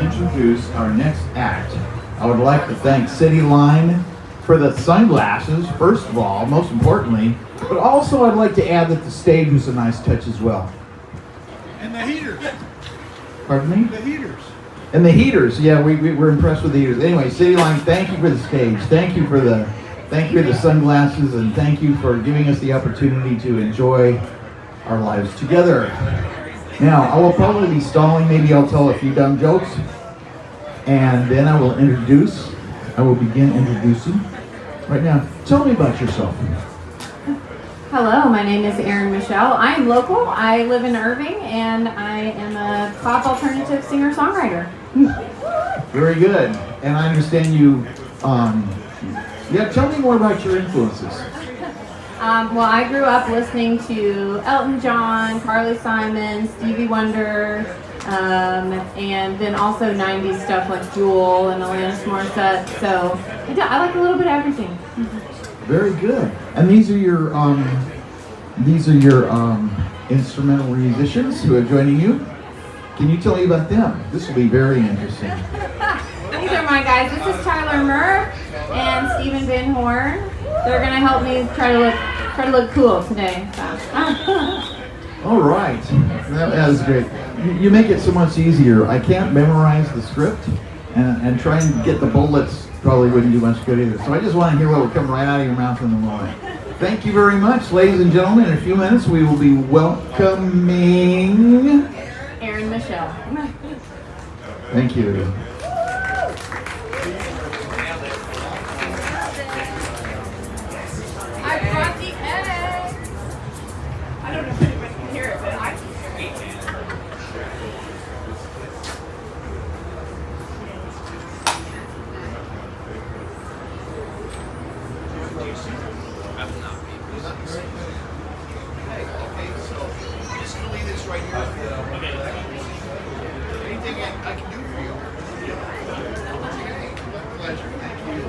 introduce our next act. I would like to thank CityLine for the sunglasses, first of all, most importantly, but also I'd like to add that the stage was a nice touch as well. And the heaters. Pardon me? The heaters. And the heaters, yeah, we're impressed with the heaters. Anyway, CityLine, thank you for the stage. Thank you for the sunglasses, and thank you for giving us the opportunity to enjoy our lives together. Now, I will probably be stalling. Maybe I'll tell a few dumb jokes, and then I will begin introducing. Right now, tell me about yourself. Hello, my name is Aryn Michell. I am local. I live in Irving, and I am a pop alternative singer-songwriter. Very good. And I understand you, tell me more about your influences. Well, I grew up listening to Elton John, Carly Simon, Stevie Wonder, and then also 90s stuff like Jewel and Alanis Morissette. So I like a little bit of everything. Very good. And these are your instrumental musicians who are joining you. Can you tell me about them? This will be very interesting. These are my guys. This is Tyler Murr and Stephen Van Horn. They're gonna help me try to look cool today. So. All right, that was great. You make it so much easier. I can't memorize the script, and try and get the bullets probably wouldn't do much good either. So I just want to hear what would come right out of your mouth in the moment. Thank you very much, ladies and gentlemen. In a few minutes, we will be welcoming Aryn Michell. Thank you. I brought the egg. I don't know if anybody can hear it, but I can hear it. Anything I can do for you? Pleasure. Thank you.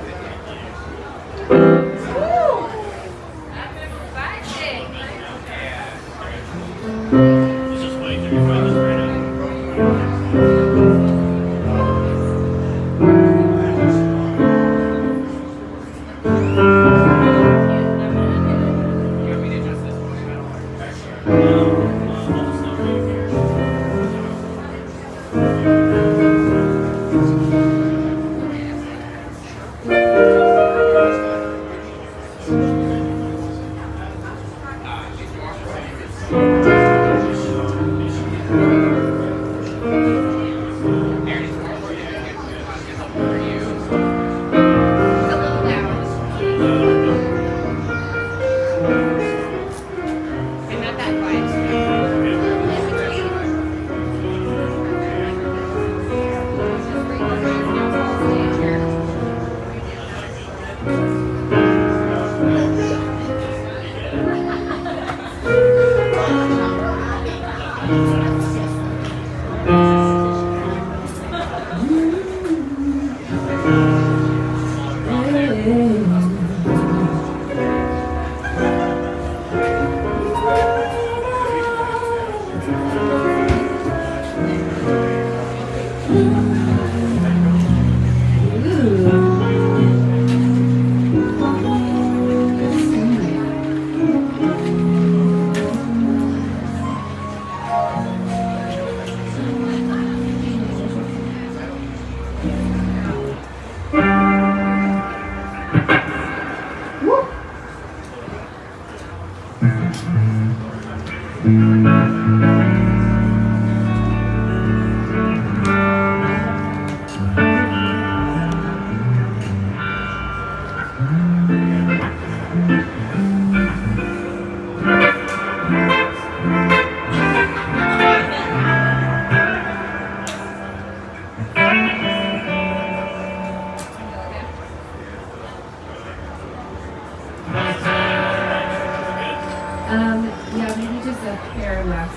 Maybe just a hair less.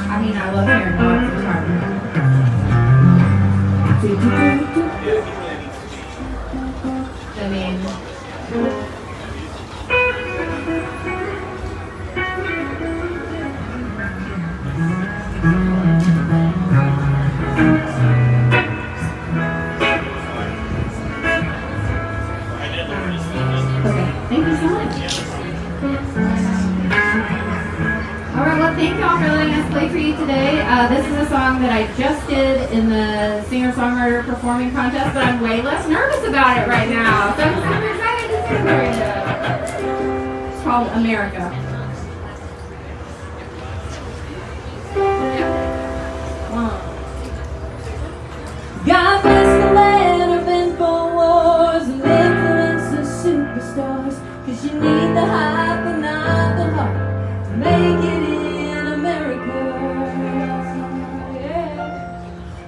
I mean, I love hair, not I mean, Okay, thank you so much. All right, well, thank y'all for letting us play for you today. This is a song that I just did in the singer-songwriter performing contest, but I'm way less nervous about it right now. So I'm super excited to sing for you. It's called America. God bless the land of InfoWars and influencers, superstars, 'cause you need the hype and not the heart to make it in America. Yeah.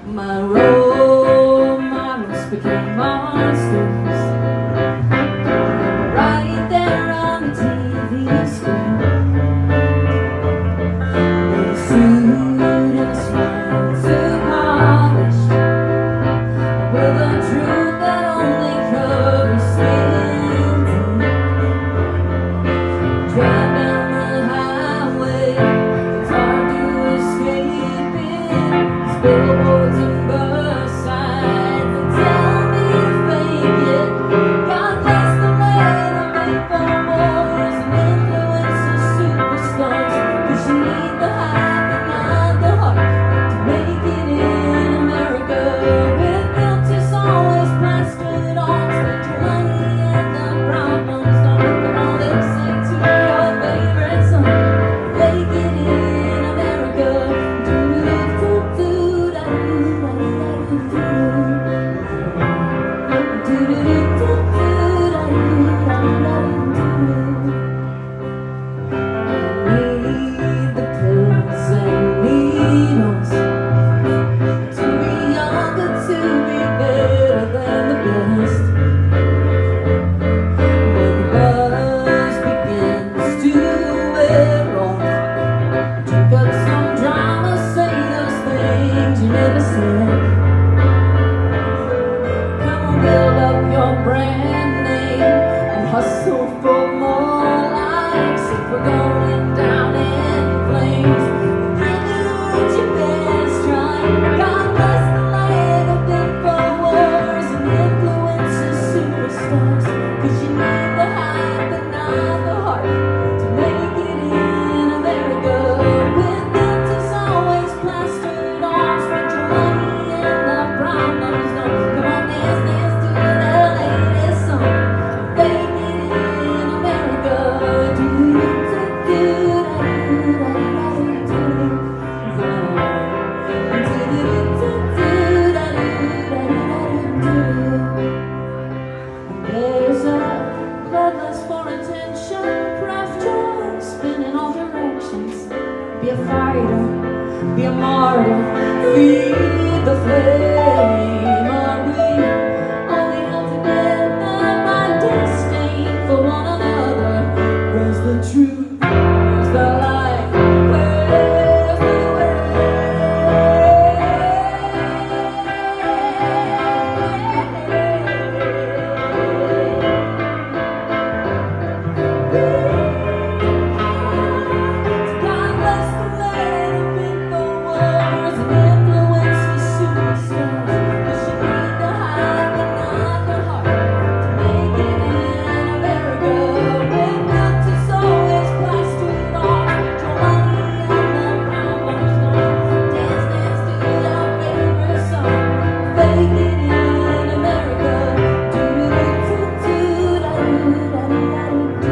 My role models became monsters right there on the TV screen. With a suit and a smile so polished, with a truth that only covers skin deep. Drive down the highway, it's hard to escape it. These billboards and bus signs that tell me to fake it. God bless the land of InfoWars and influencers, superstars, 'cause you need the hype and not the heart to make it in America. With filters always plastered on, spend your money and the problems don't come on. Listen to your favorite song, make it in America. Do do do do da do da do da do do do do da do da do. Need the pills and needles to be younger, to be better than the best. When the buzz begins to wear off, drink up some drama, say those things you never said. Come on, build up your brand name and hustle for more likes. If we're going down in flames, give it your best try. God bless the land of InfoWars and influencers, superstars, 'cause you need the hype and not the heart to make it in America. With filters always plastered on, spend your money and the problems don't come on. Dance to the latest song, make it in America. Do do do There's a bloodlust for attention, craft joy, spinning all directions. Be a fighter, be a martyr, feed the flame. Are we only held together by disdain for one another? Where's the truth? Where's the light? Where's the way? God bless the land of InfoWars and influencers, superstars, 'cause you need the hype and not the heart to make it in America. With filters always plastered on, spend your money and the problems don't. Dance to your favorite song, make it in America. Do do do da do da do da do.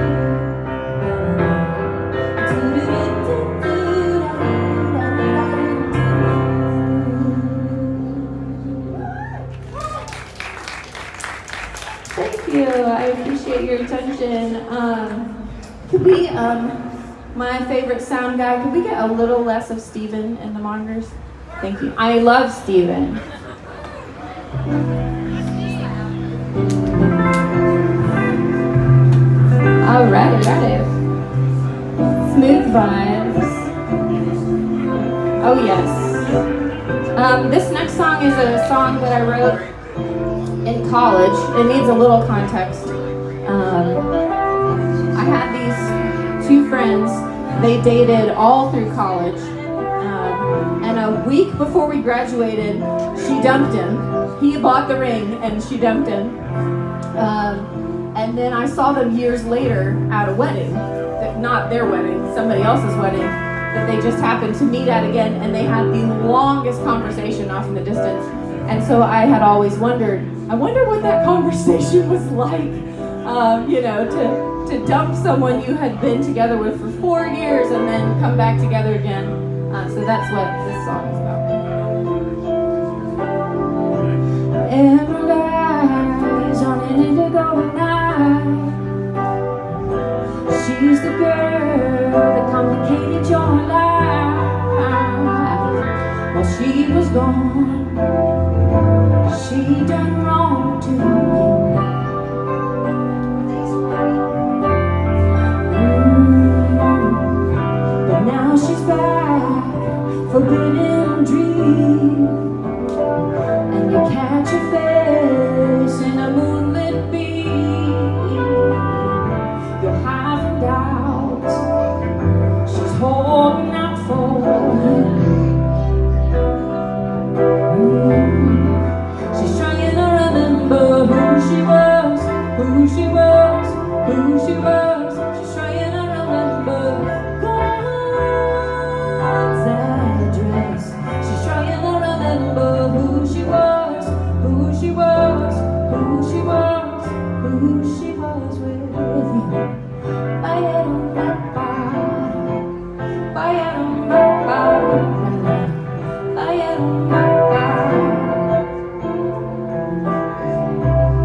Thank you. I appreciate your attention. Could we, my favorite sound guy, could we get a little less of Steven in the monitors? Thank you. I love Steven. Alrighty. Smooth vibes. Oh yes. This next song is a song that I wrote in college. It needs a little context. I had these two friends. They dated all through college. a week before we graduated, she dumped him. He bought the ring and she dumped him. And then I saw them years later at a wedding, not their wedding, somebody else's wedding, that they just happened to meet at again, and they had the longest conversation off in the distance. And so I had always wondered, I wonder what that conversation was like, to dump someone you had been together with for 4 years and then come back together again. So that's what this song is about. Emerald eyes on an indigo night. She's the girl that complicated your life. While she was gone, she done wrong to you. But now she's back, forbidden dream. And you catch your face in a moonlit beam. You're having doubts, she's holding out for you. She's trying to remember who she was, who she was, who she was. She's trying to remember God's address. She's trying to remember who she was, who she was, who she was, who she was with you.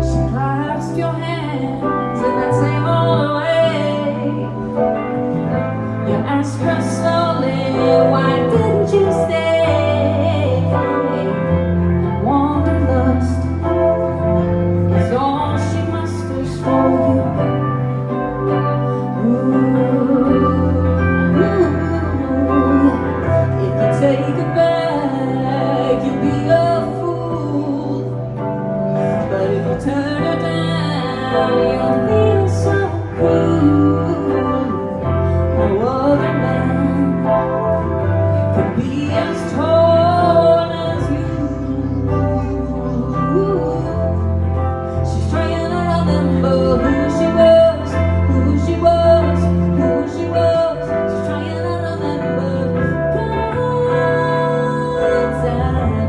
She clasped your hands and then sang all the way. You asked her slowly, why didn't you stay? And wanderlust is all she musters for you. If you take it back, you'll be a fool. But if you turn her down, you'll feel so cruel. No other man could be as torn as you. She's trying to remember who she was, who she was, who she was. She's trying to remember God's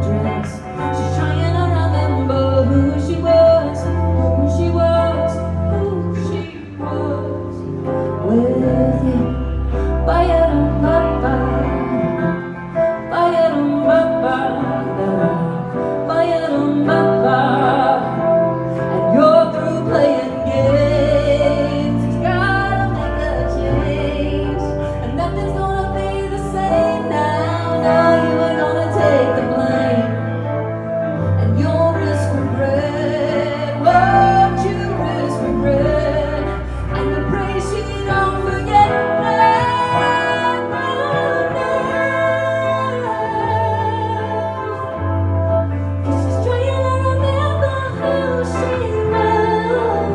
address. She's trying to remember who she was, who she was, who she was with you. Ba-ya-dum-ba-ba, ba-ya-dum-ba-ba, ba-ya-dum-ba-ba. And you're through playing games. It's gotta make a change, and nothing's gonna be the same now. Now you are gonna take the blame, and you'll risk regret. Won't you risk regret? And you pray she don't forget now. She's trying to remember who she was.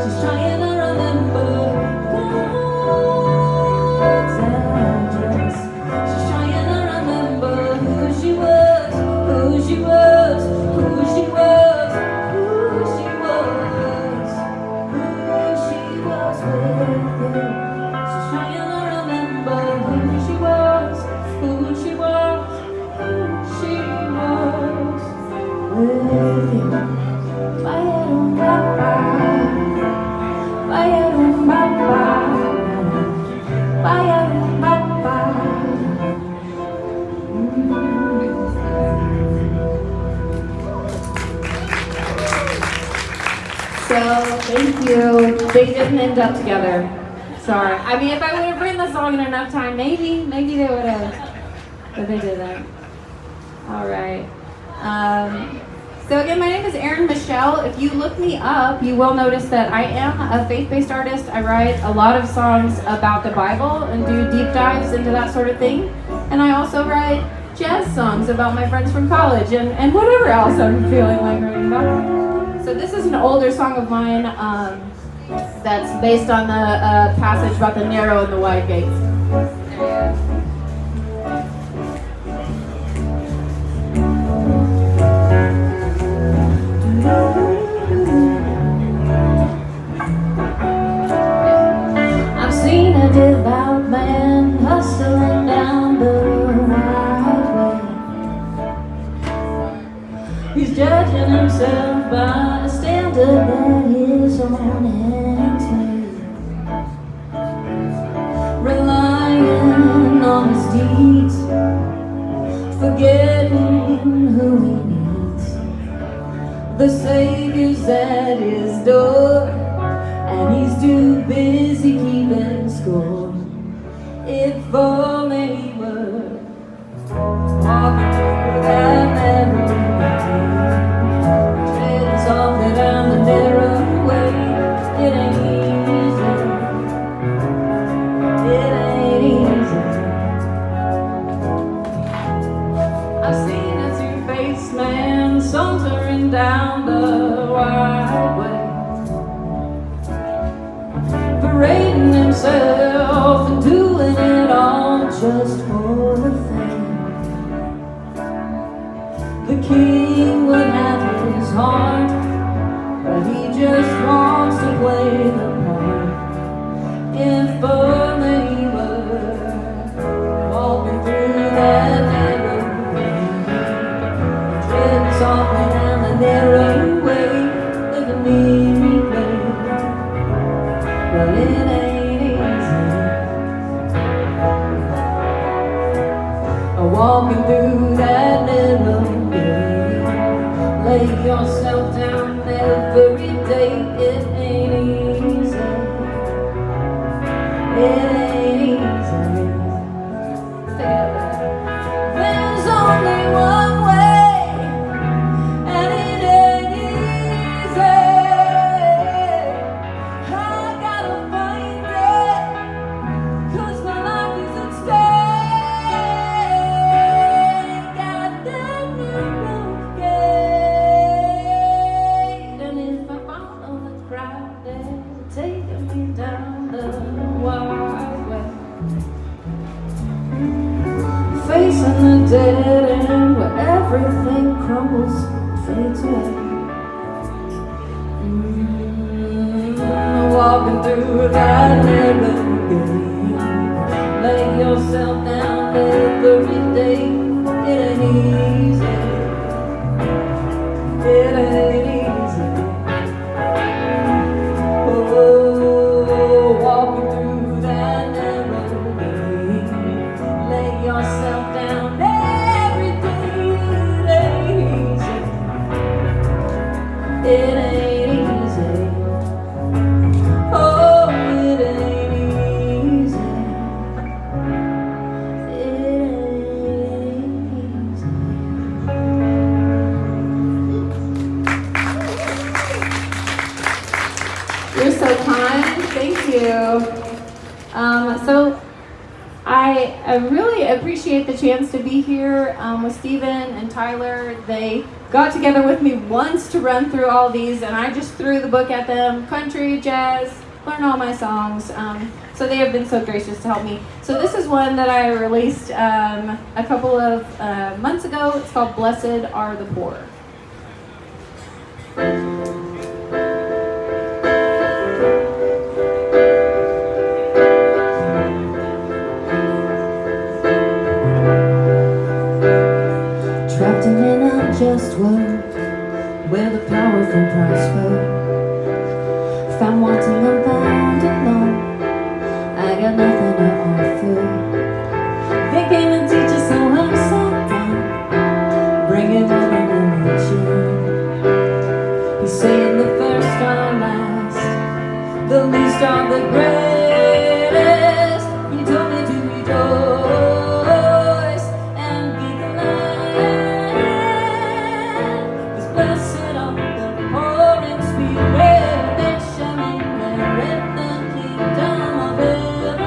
She's trying to remember God's address. She's trying to remember who she was, who she was, who she was, who she was, who she was with you. She's trying to remember who she was, who she was, who she was with you. Ba-ya-dum-ba-ba, ba-ya-dum-ba-ba, ba-ya-dum-ba-ba. So, thank you. They didn't end up together. Sorry. I mean, if I would have written the song in enough time, maybe they would have. But they didn't. All right. So again, my name is Aryn Michell. If you look me up, you will notice that I am a faith-based artist. I write a lot of songs about the Bible and do deep dives into that sort of thing. And I also write jazz songs about my friends from college and whatever else I'm feeling like writing about. So this is an older song of mine that's based on the passage about the narrow and the wide gates. himself by a standard that his own hands made, relying on his deeds, forgetting who he needs. The Savior's at his door, and he's too busy keeping score. If only he were walking through that narrow way, treading softly down the narrow way. It ain't easy, it ain't easy. I've seen a two-faced man sauntering down the wide way, parading himself and doing it all just for the fame. The king would have his heart, but he just wants to play the part. If only he were walking through that narrow way, treading softly down the narrow way, living me play. But it ain't easy, walking through that narrow way. Lay yourself down every day. It ain't easy, it ain't easy. There's only one way, and it ain't easy. I gotta find it, 'cause my life is at stake. Got that narrow gate, and if I follow the crowd, they're taking me down the wide way. Facing the dead end where everything crumbles and fades away. Walking through that narrow gate, lay yourself down every day. It ain't easy, it ain't easy. Oh, walking through that narrow gate, lay yourself down every day. It ain't easy, oh, it ain't easy, it ain't easy. You're so kind. Thank you. So I really appreciate the chance to be here with Steven and Tyler. They got together with me once to run through all these, and I just threw the book at them. Country, jazz, learn all my songs. So they have been so gracious to help me. So this is one that I released a couple of months ago. It's called Blessed Are the Poor. Trapped in an unjust world where the powerful prosper, found wanting and found alone. I got nothing to offer. They came and teach us how upside down, bringing all the religion. He's saying the first are last, the least are the greatest. He told me to rejoice and be glad, 'cause blessed are the poor in spirit, they shall inherit the kingdom of heaven.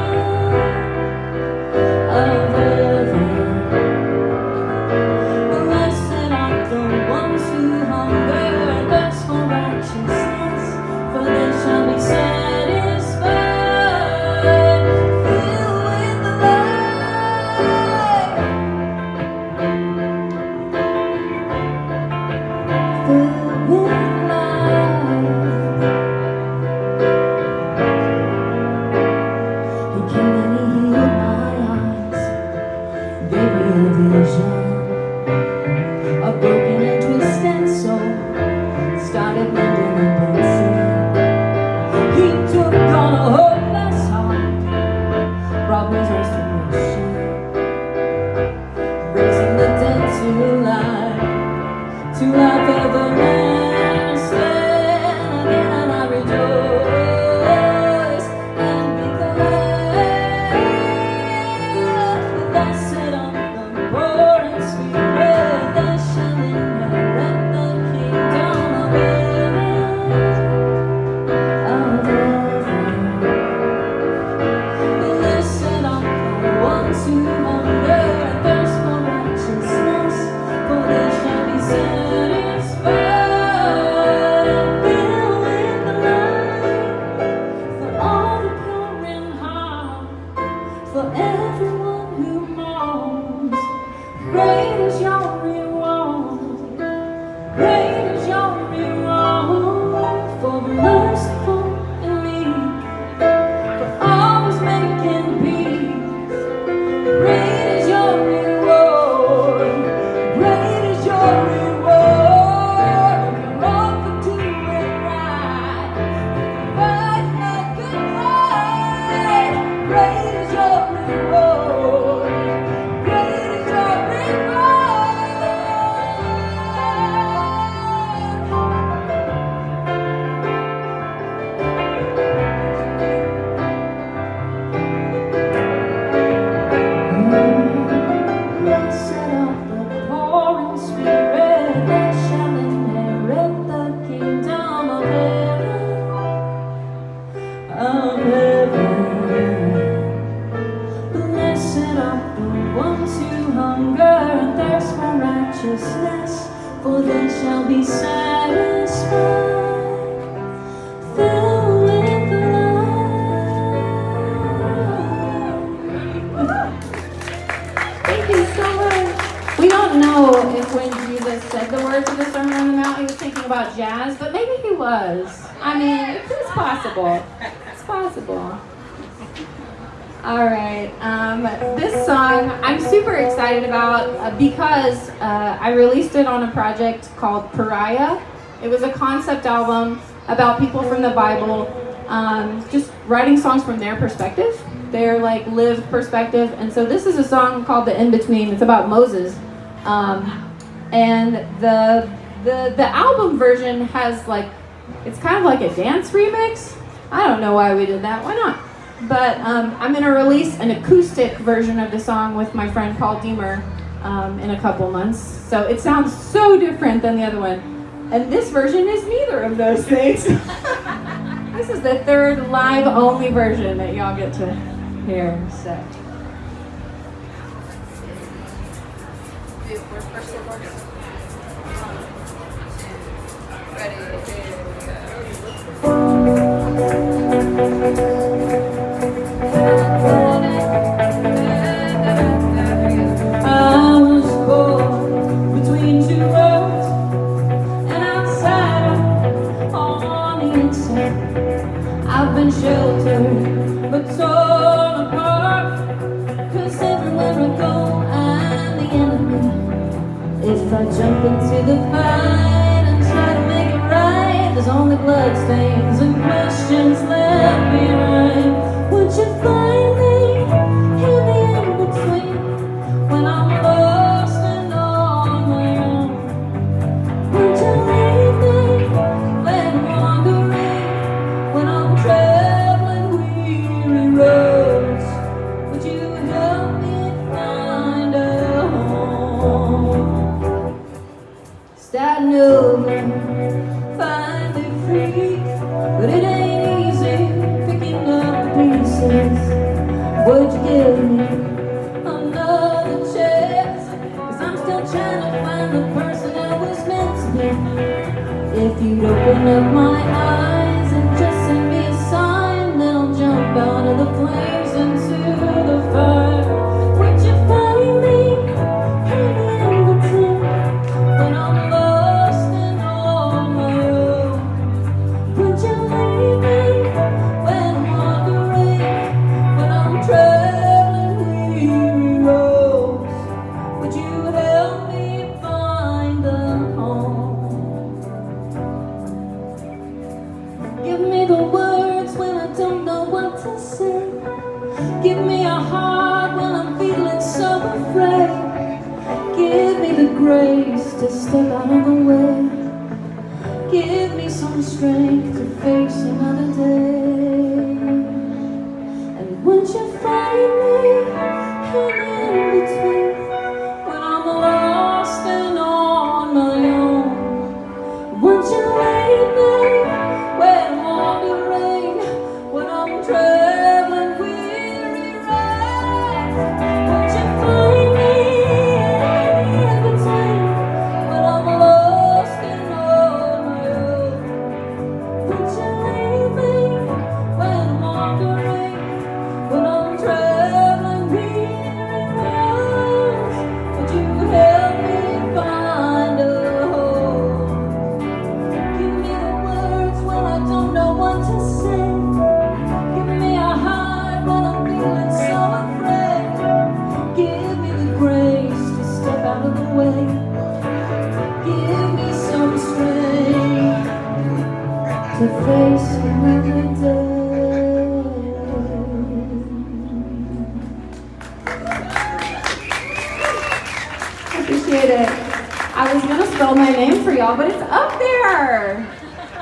blessed are the poor in spirit, they shall inherit the kingdom of heaven. Of heaven. Blessed are the ones who hunger and thirst for righteousness, for they shall be satisfied. Filled with love. Thank you so much. We don't know if when Jesus said the words of the Sermon on the Mount, he was thinking about jazz, but maybe he was. I mean, it's possible. It's possible. All right. This song I'm super excited about because I released it on a project called Pariah. It was a concept album about people from the Bible, just writing songs from their perspective, their like lived perspective. And so this is a song called The In-Between. It's about Moses. And the album version has like, it's kind of like a dance remix. I don't know why we did that. Why not? But I'm going to release an acoustic version of the song with my friend Paul Deemer in a couple months. So it sounds so different than the other one. And this version is neither of those things. This is the third live-only version that y'all get to hear. So. I was born between two worlds, an outsider on the inside. I've been sheltered but torn apart, 'cause everywhere I go I'm the enemy. If I jump into the fight and try to make it right, there's only bloodstains and questions left behind. Would you find me in the in-between, when I'm lost and on my own? Would you leave me when I'm wandering, when I'm traveling weary roads? Would you help me find a home? Starting over, finally free, but it ain't easy picking up the pieces. Would you give me another chance? 'Cause I'm still trying to find the person I was meant to be. If you'd open up my eyes and just send me a sign, then I'll jump out of the flames into the fire. Would you find me in the in-between, when I'm lost and on my own? Would you leave me when I'm wandering, when I'm traveling weary roads? Would you help me find a home? Give me the words when I don't know what to say. Give me a heart when I'm feeling so afraid. Give me the grace to step out of the way. Give me some strength to face another day. And would you find me in between, when I'm lost and on my own? Would you leave me when I'm wandering, when I'm traveling weary roads? Would you find me in between, when I'm lost and on my own? Would you leave me when I'm wandering, when I'm traveling weary roads? Would you help me find a home? Give me the words when I don't know what to say. Give me a heart when I'm feeling so afraid. Give me the grace to step out of the way. Give me some strength to face another day. I appreciate it. I was gonna spell my name for y'all, but it's up there.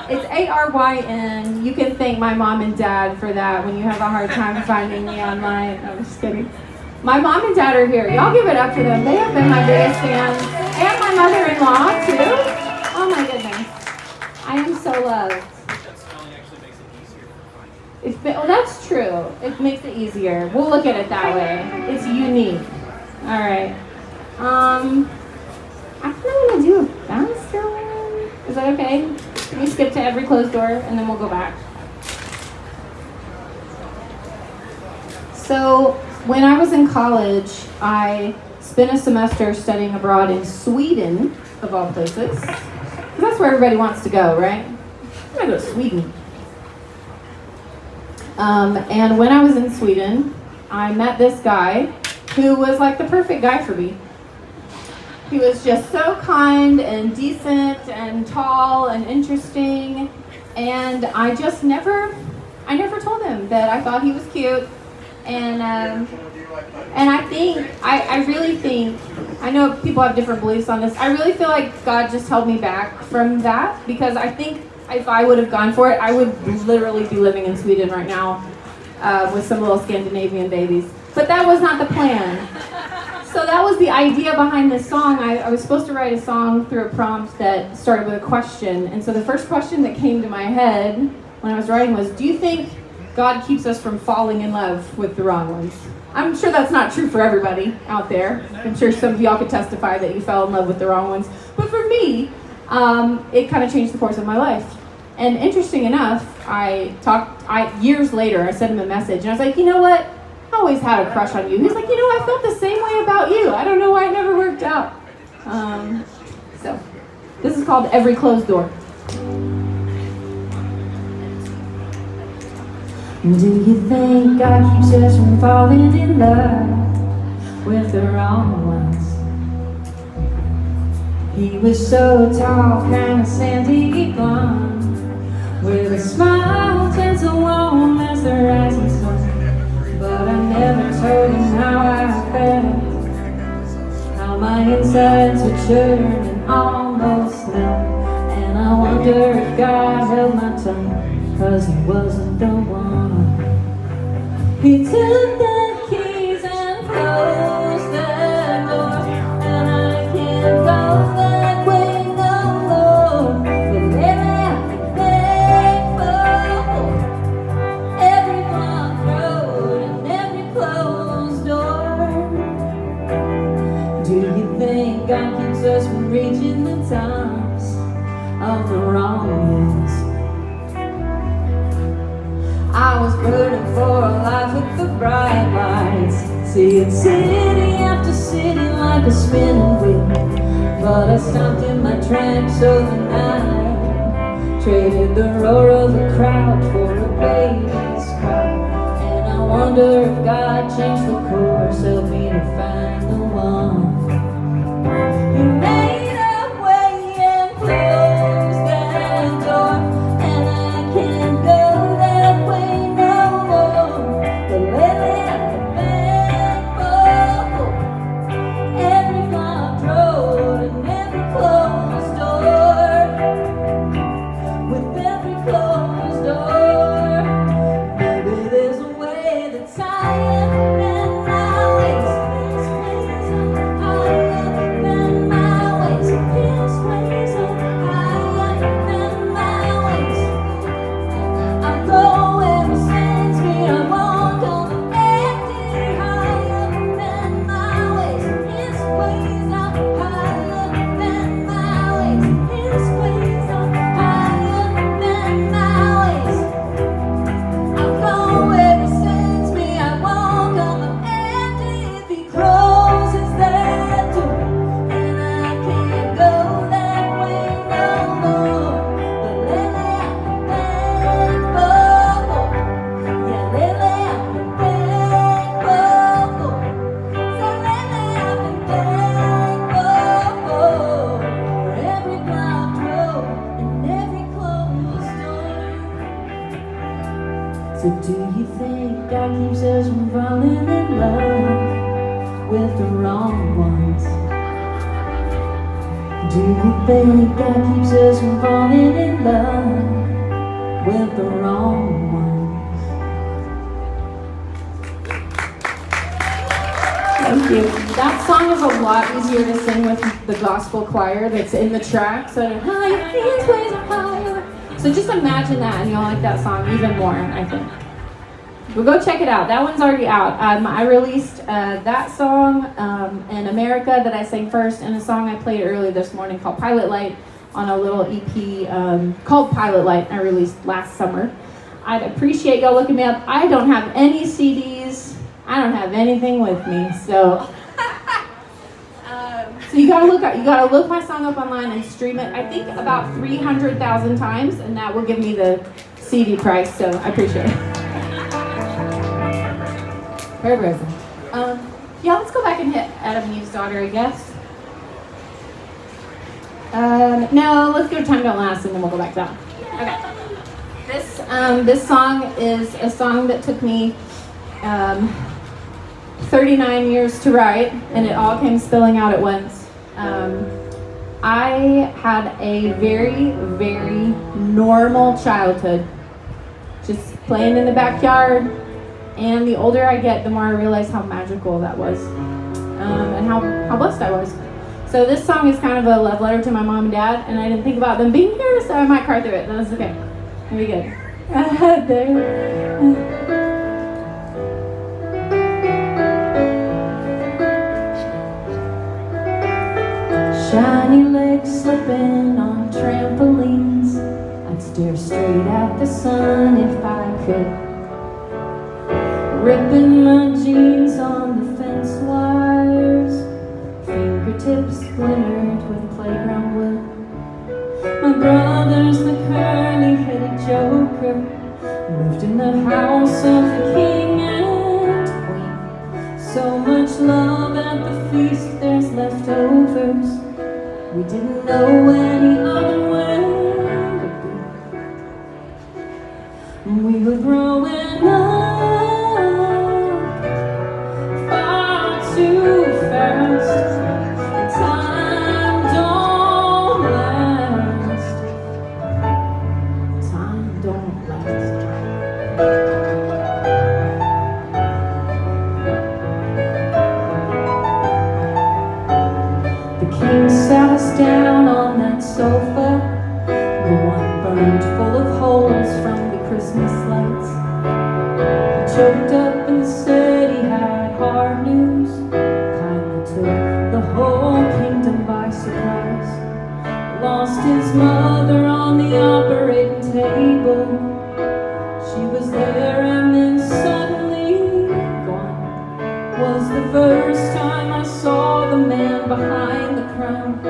It's Aryn. You can thank my mom and dad for that when you have a hard time finding me online. I'm just kidding. My mom and dad are here. Y'all give it up for them. They have been my biggest fans. And my mother-in-law, too. Oh my goodness. I am so loved. That spelling actually makes it easier for finding. Well, that's true. It makes it easier. We'll look at it that way. It's unique. All right. I kind of want to do a faster one. Is that okay? Can we skip to every closed door and then we'll go back? So, when I was in college, I spent a semester studying abroad in Sweden, of all places. Because that's where everybody wants to go, right? I'm going to go to Sweden. And when I was in Sweden, I met this guy who was like the perfect guy for me. He was just so kind and decent and tall and interesting. And I never told him that I thought he was cute. And I really think, I know people have different beliefs on this. I really feel like God just held me back from that, because I think if I would have gone for it, I would literally be living in Sweden right now with some little Scandinavian babies. But that was not the plan. So that was the idea behind this song. I was supposed to write a song through a prompt that started with a question. And so the first question that came to my head when I was writing was, do you think God keeps us from falling in love with the wrong ones? I'm sure that's not true for everybody out there. I'm sure some of y'all could testify that you fell in love with the wrong ones. But for me, it kind of changed the course of my life. And interesting enough, years later, I sent him a message, and I was like, you know what? I always had a crush on you. He's like, you know, I felt the same way about you. I don't know why it never worked out. So, this is called Every Closed Door. Do you think God keeps us from falling in love with the wrong ones? He was so tall, kind of sandy blonde, with a smile gentle warm as the rising sun. But I never told him how I felt, how my insides would churn and almost melt. And I wonder if God held my tongue, 'cause he wasn't the one. He took the keys and closed the door, and I can't go that way no more. But lately I've been thankful, every blocked road and every closed door. Do you think God keeps us from reaching the tops of the wrong hills? I was burning for a life with the bright lights, seeing city after city like a spinning wheel. But I stopped in my tracks overnight, traded the roar of the crowd for a baby's cry. And I wonder if God changed the course, helped me to find the one. He made a way and closed that door, and I can't go that way no more. But lately I've been thankful, every blocked road and every closed door. With every closed door, maybe there's a way that's higher than my ways. His ways are higher than my ways. His ways are higher than my ways. I'll go where he sends me. I won't go empty. Higher than my ways. His ways are higher than my ways. His ways are higher than my ways. I'll go where he sends me. I won't go empty. If he closes that door, and I can't go that way no more. But lately I've been thankful. Yeah, lately I've been thankful. So lately I've been thankful for every blocked road and every closed door. So do you think God keeps us from falling in love with the wrong ones? Do you think God keeps us from falling in love with the wrong ones? Thank you. That song is a lot easier to sing with the gospel choir that's in the track. So, higher hands, ways are higher. So just imagine that, and you'll like that song even more, I think. Well, go check it out. That one's already out. I released that song in America that I sang first, and a song I played early this morning called Pilot Light on a little EP called Pilot Light I released last summer. I'd appreciate y'all looking me up. I don't have any CDs. I don't have anything with me, so so you gotta look my song up online and stream it. I think about 300,000 times, and that will give me the CD price. So I appreciate it. Very present. Yeah, let's go back and hit Adam and Eve's Daughter, I guess. No, let's go Time Don't Last, and then we'll go back down. Okay. This song is a song that took me 39 years to write, and it all came spilling out at once. I had a very, very normal childhood, just playing in the backyard, and the older I get, the more I realize how magical that was, and how blessed I was. So this song is kind of a love letter to my mom and dad, and I didn't think about them being here, so I might cry through it. That's okay. It'll be good. Shiny legs slipping on trampolines. I'd stare straight at the sun if I could. Ripping my jeans on the fence wires. Fingertips splintered with playground wood. My brother's the curly-headed joker. Moved in the house of the king and queen. So much love at the feast, there's leftovers. We didn't know any other way to be. We were growing up far too fast. Time don't last. Time don't last. The king sat us down on that sofa, the one burned full of holes from the Christmas lights. He choked up and said he had hard news, kind that took the whole kingdom by surprise. Lost his mother on the operating table. She was there and then suddenly gone. Was the first time I saw the man behind the crown.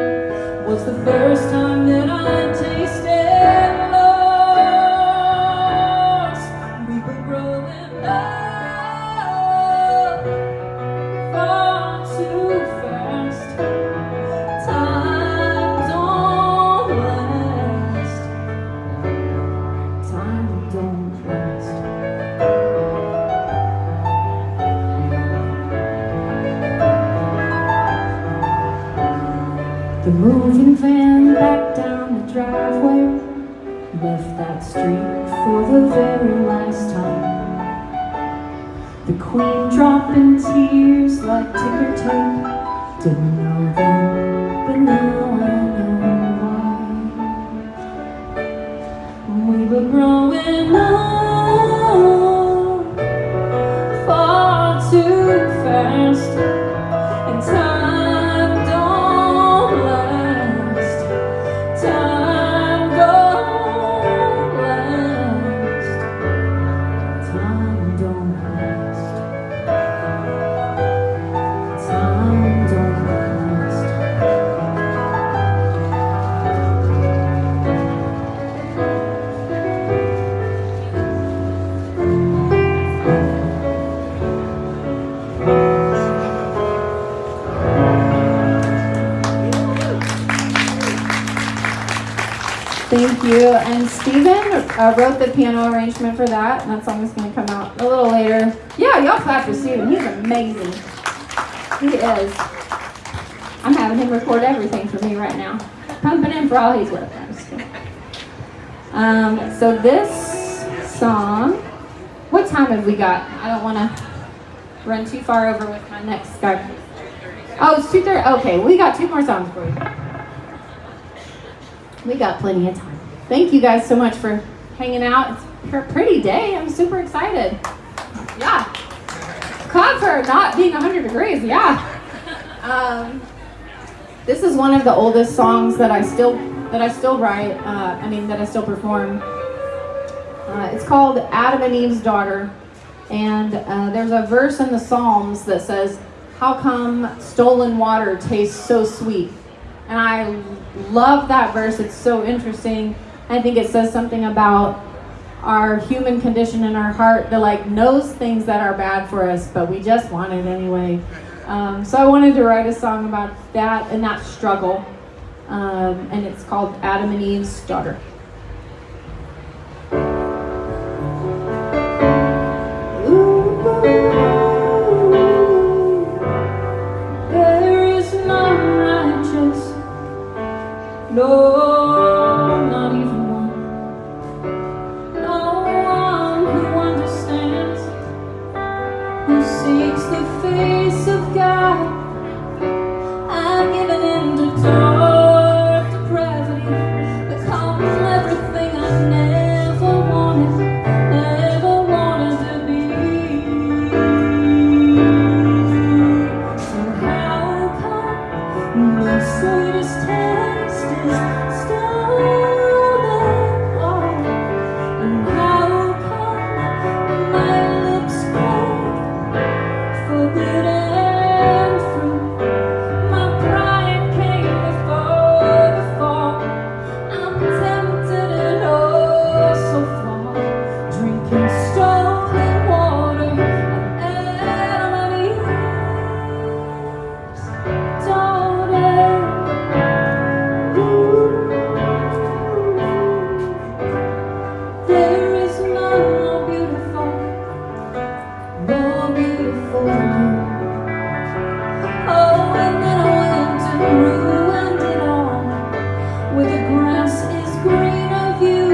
Was the first time that I tasted loss. We were growing up far too fast. Time don't last. Time don't last. The moving van back down the driveway, left that street for the very last time. The queen dropping tears like ticker tape. Didn't know then, but now I know why. We were growing up far too fast, and time don't last. Time don't last. Time don't last. Time don't last. Thank you. And Steven wrote the piano arrangement for that, and that song is going to come out a little later. Yeah, y'all clap for Steven. He's amazing. He is. I'm having him record everything for me right now. Pumping in for all he's worth. I'm just kidding. So this song, what time have we got? I don't want to run too far over with my next guy. Oh, it's 2:30. Okay, we got 2 more songs for you. We got plenty of time. Thank you guys so much for hanging out. It's a pretty day. I'm super excited. Yeah. Clap for not being 100 degrees. Yeah. This is one of the oldest songs that I still write. That I still perform. It's called Adam and Eve's Daughter, and there's a verse in the Psalms that says, "How come stolen water tastes so sweet?" And I love that verse. It's so interesting. I think it says something about our human condition in our heart that like knows things that are bad for us, but we just want it anyway. So I wanted to write a song about that and that struggle, and it's called Adam and Eve's Daughter. There is none righteous, no, not even one. No one who understands, who seeks the face of God. I've given in to dark depravity, become everything I never wanted to be. So how come my sweetest taste is stolen? And how come my lips crave forbidden fruit? My pride came before the fall. I'm tempted and oh so flawed, drinking stolen water. Adam and Eve's daughter. There is none more beautiful than you. Oh, and then I went and ruined it all, where the grass is green of you.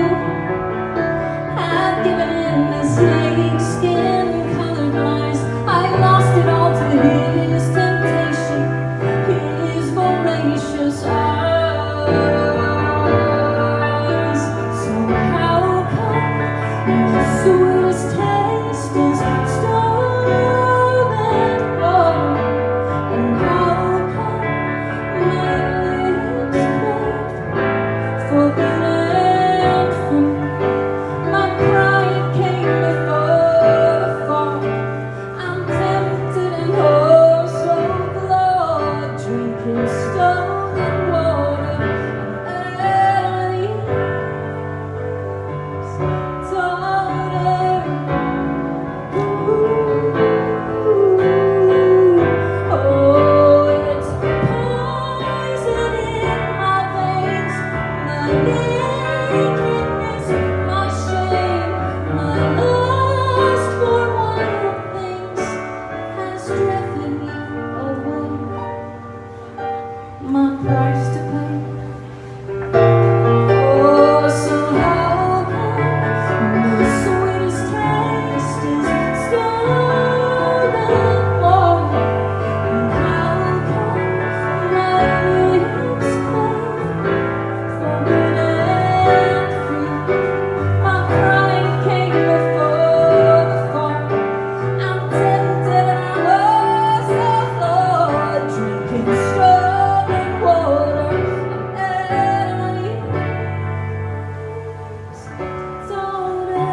I've given in to snake-skin colored lies. I lost it all to his temptation, his voracious eyes. So how come the sweetest taste is stolen? Oh, and how come my lips crave forbidden fruit? My pride came before the fall. I'm tempted and oh so flawed, drinking stolen water. And Eve's daughter. Oh, it's poison in my veins, my nakedness, my shame, my lust for wild things has driven me away. My price to pay. Oh, so how come the sweetest taste is stolen? Oh, and how come my lips crave forbidden fruit? My pride came before the fall. I'm tempted and I'm oh so flawed, drinking stolen water. And Eve's daughter.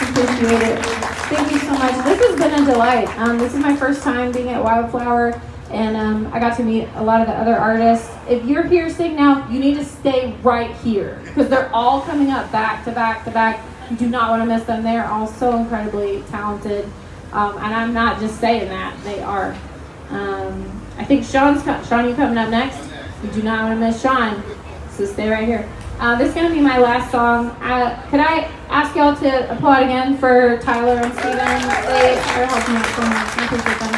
Appreciate it. Thank you so much. This has been a delight. This is my first time being at Wildflower, and I got to meet a lot of the other artists. If you're here sitting now, you need to stay right here because they're all coming up back to back to back. You do not want to miss them. They are all so incredibly talented, and I'm not just saying that. They are. I think Sean, you coming up next? You do not want to miss Sean, so stay right here. This is going to be my last song. Could I ask y'all to applaud again for Tyler and Steven? They are helping out so much. I appreciate them.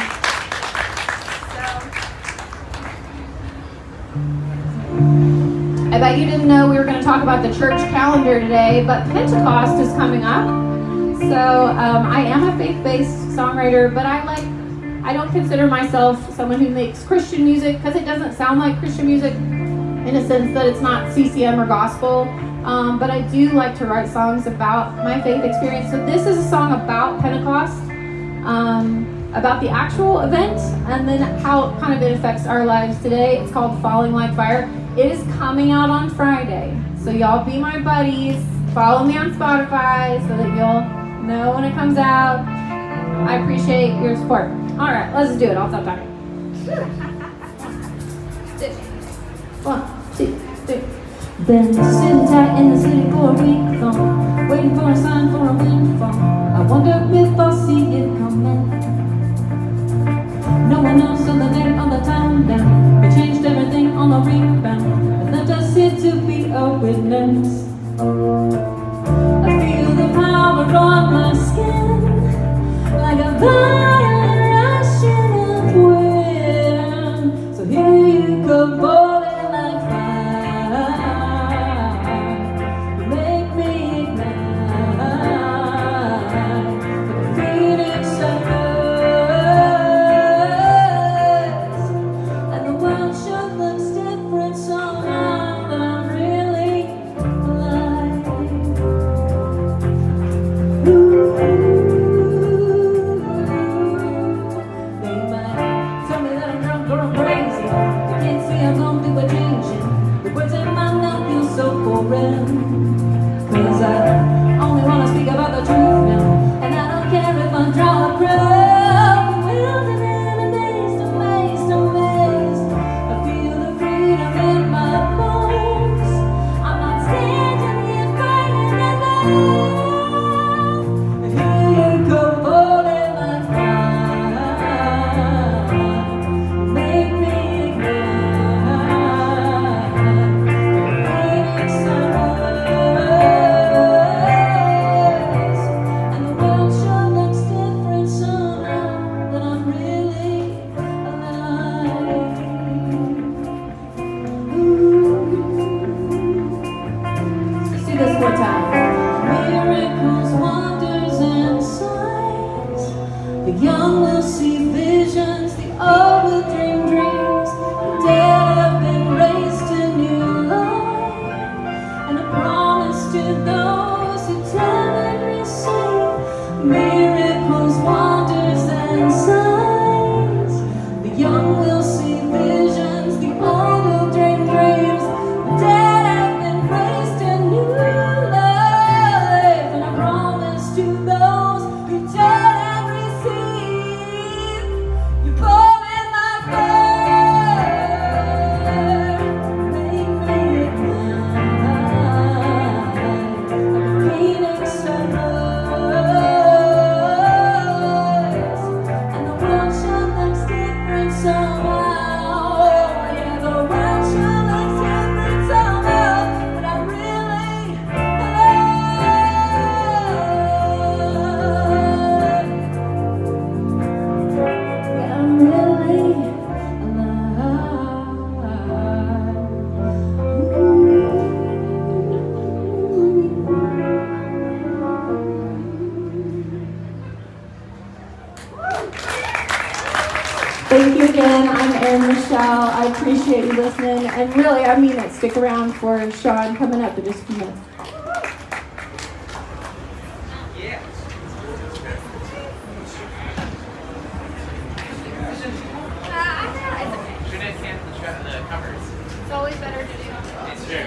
I bet you didn't know we were going to talk about the church calendar today, but Pentecost is coming up. So I am a faith-based songwriter, but I don't consider myself someone who makes Christian music because it doesn't sound like Christian music in a sense that it's not CCM or gospel. But I do like to write songs about my faith experience. So this is a song about Pentecost, about the actual event, and then how kind of it affects our lives today. It's called Falling Like Fire. It is coming out on Friday. So y'all be my buddies. Follow me on Spotify so that you'll know when it comes out. I appreciate your support. All right, let's do it. I'll stop talking. 1, 2, 3. Been sitting tight in the city for a week long, waiting for a sign for a windfall. I wonder if I'll see it coming. No one knows till the day of the time down. We changed everything on the rebound and left us here to be a witness. I feel the power on my skin, like a violent rushing of wind. So here you come, falling like fire. You make me ignite, like a phoenix sunrise. And the world sure looks different somehow, that I'm really alive. They might tell me that I'm drunk or I'm crazy. They can't see I'm going through a changing. The words in my mouth feel so foreign. 'Cause I only want to speak about the truth now, and I don't care if I'm draw a crowd. Wielding and amazed, amazed, amazed. I feel the freedom in my bones. I'm not standing here fighting alone. And here you go, falling like fire. Make me ignite, phoenix sunrise. And the world sure looks different somehow, that I'm really alive. Let's do this one time. Miracles, wonders, and signs. The young will see visions, the old will dream dreams. The dead have been raised to new life, and a promise to those who tell and receive. Miracles, wonders, and signs. The young will see visions, the old will dream dreams. The dead have been raised to new life, and I promise to those who tell and receive. You fall in my fire, make me ignite, like a phoenix sunrise. And the world sure looks different somehow. Yeah, the world sure looks different somehow, but I'm really alive. Yeah, I'm really Thank you again. I'm Aryn Michelle. I appreciate you listening. And really, I mean it. Stick around for Sean coming up in just a few minutes. Yeah. Shouldn't I scan the covers? It's always better to do. It's true.